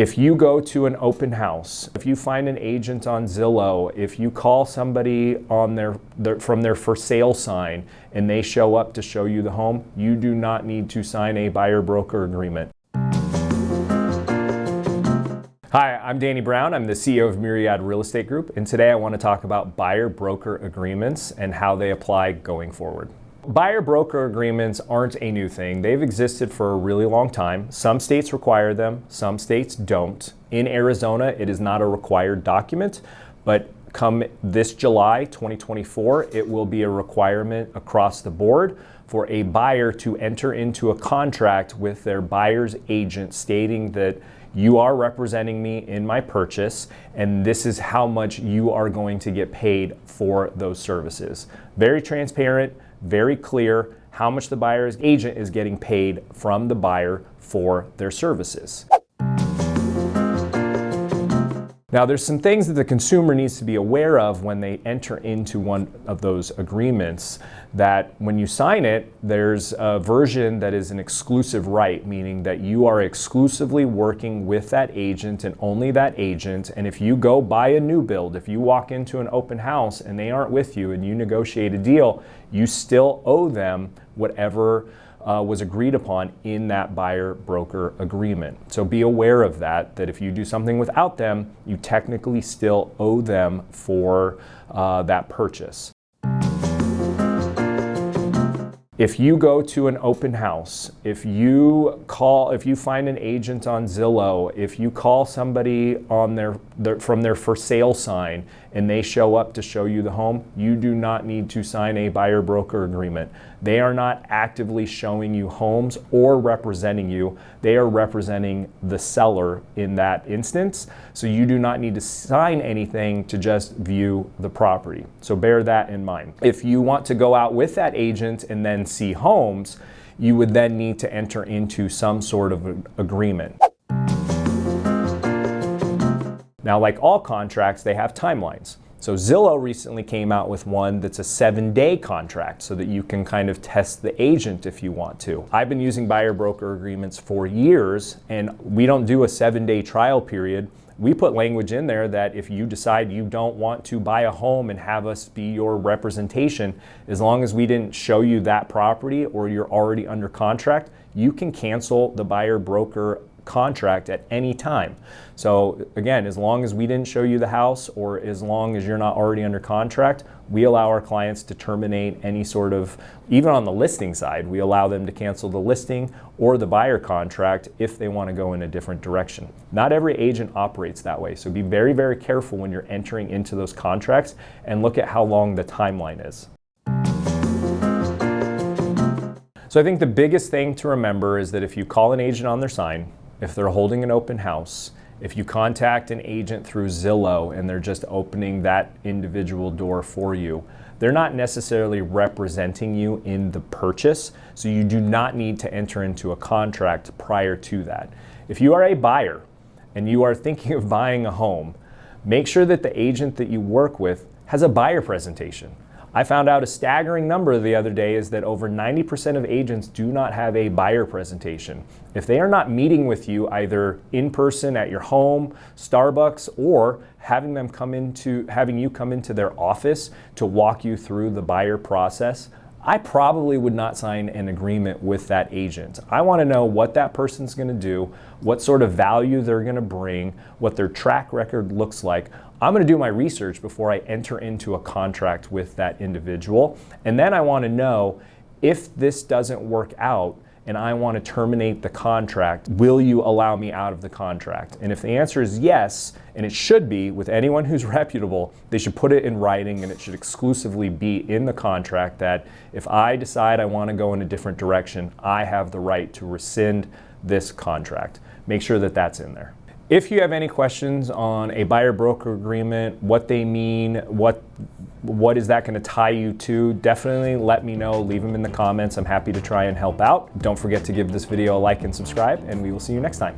If you go to an open house, if you find an agent on Zillow, if you call somebody on from their for sale sign and they show up to show you the home, you do not need to sign a buyer broker agreement. Hi, I'm Danny Brown. I'm the CEO of Myriad Real Estate Group, and today I want to talk about buyer broker agreements and how they apply going forward. Buyer broker agreements aren't a new thing. They've existed for a really long time. Some states require them, some states don't. In Arizona, it is not a required document, but come this July 2024, it will be a requirement across the board for a buyer to enter into a contract with their buyer's agent stating that you are representing me in my purchase, and this is how much you are going to get paid for those services. Very transparent, very clear how much the buyer's agent is getting paid from the buyer for their services. Now, there's some things that the consumer needs to be aware of when they enter into one of those agreements, that when you sign it, there's a version that is an exclusive right, meaning that you are exclusively working with that agent and only that agent. And if you go buy a new build, if you walk into an open house and they aren't with you and you negotiate a deal, you still owe them whatever was agreed upon in that buyer broker agreement. So be aware of that if you do something without them, you technically still owe them for that purchase. If you go to an open house, if you find an agent on Zillow, if you call somebody on from their for sale sign and they show up to show you the home, you do not need to sign a buyer broker agreement. They are not actively showing you homes or representing you. They are representing the seller in that instance. So you do not need to sign anything to just view the property. So bear that in mind. If you want to go out with that agent and then see homes, you would then need to enter into some sort of agreement. Now, like all contracts, they have timelines. So Zillow recently came out with one that's a 7-day contract so that you can kind of test the agent if you want to. I've been using buyer broker agreements for years, and we don't do a 7-day trial period. We put language in there that if you decide you don't want to buy a home and have us be your representation, as long as we didn't show you that property or you're already under contract, you can cancel the buyer broker contract at any time. So again, as long as we didn't show you the house or as long as you're not already under contract, we allow our clients to terminate any sort of, even on the listing side, we allow them to cancel the listing or the buyer contract if they want to go in a different direction. Not every agent operates that way, so be very, very careful when you're entering into those contracts and look at how long the timeline is. So I think the biggest thing to remember is that if you call an agent on their sign, if they're holding an open house, if you contact an agent through Zillow and they're just opening that individual door for you, they're not necessarily representing you in the purchase, so you do not need to enter into a contract prior to that. If you are a buyer and you are thinking of buying a home, make sure that the agent that you work with has a buyer presentation. I found out a staggering number the other day is that over 90% of agents do not have a buyer presentation. If they are not meeting with you either in person at your home, Starbucks, or having you come into their office to walk you through the buyer process, I probably would not sign an agreement with that agent. I want to know what that person's going to do, what sort of value they're going to bring, what their track record looks like. I'm going to do my research before I enter into a contract with that individual. And then I want to know if this doesn't work out and I want to terminate the contract, will you allow me out of the contract? And if the answer is yes, and it should be with anyone who's reputable, they should put it in writing and it should exclusively be in the contract that if I decide I want to go in a different direction, I have the right to rescind this contract. Make sure that that's in there. If you have any questions on a buyer broker agreement, what they mean, what is that going to tie you to, definitely let me know. Leave them in the comments. I'm happy to try and help out. Don't forget to give this video a like and subscribe, and we will see you next time.